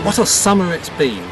What a summer it's been,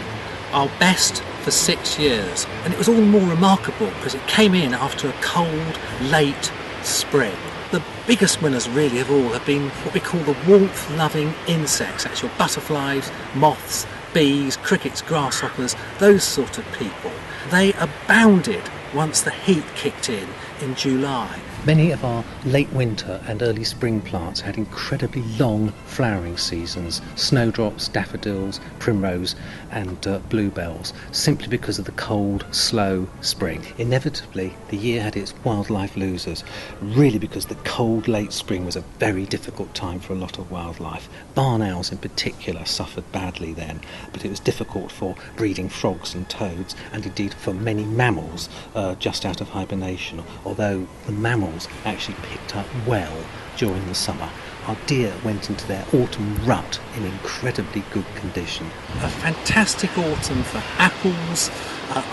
our best for 6 years, and it was all the more remarkable because it came in after a cold, late spring. The biggest winners really of all have been what we call the warmth-loving insects. That's your butterflies, moths, bees, crickets, grasshoppers, those sort of people. They abounded once the heat kicked in July. Many of our late winter and early spring plants had incredibly long flowering seasons, snowdrops, daffodils, primrose and bluebells, simply because of the cold, slow spring. Inevitably, the year had its wildlife losers, really because the cold late spring was a very difficult time for a lot of wildlife. Barn owls in particular suffered badly then, but it was difficult for breeding frogs and toads, and indeed for many mammals just out of hibernation, although the mammals actually picked up well during the summer. Our deer went into their autumn rut in incredibly good condition. A fantastic autumn for apples,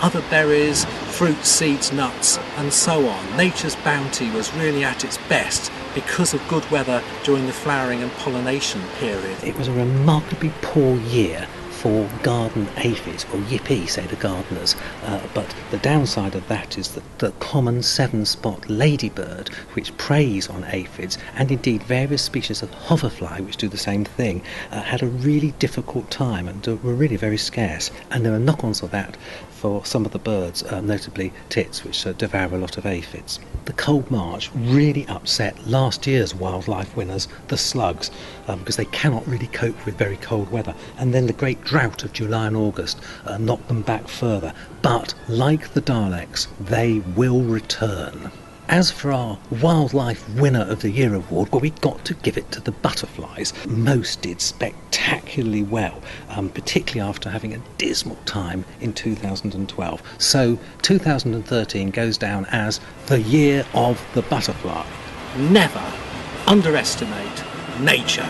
other berries, fruits, seeds, nuts and so on. Nature's bounty was really at its best because of good weather during the flowering and pollination period. It was a remarkably poor year for garden aphids, or yippee, say the gardeners, but the downside of that is that the common seven-spot ladybird, which preys on aphids, and indeed various species of hoverfly, which do the same thing, had a really difficult time and were really very scarce. And there are knock-ons of that for some of the birds, notably tits, which devour a lot of aphids. The cold March really upset last year's wildlife winners, the slugs, because they cannot really cope with very cold weather. And then the great drought of July and August knocked them back further. But like the Daleks, they will return. As for our Wildlife Winner of the Year award, well, we got to give it to the butterflies. Most did spectacularly well, particularly after having a dismal time in 2012. So 2013 goes down as the year of the butterfly. Never underestimate nature.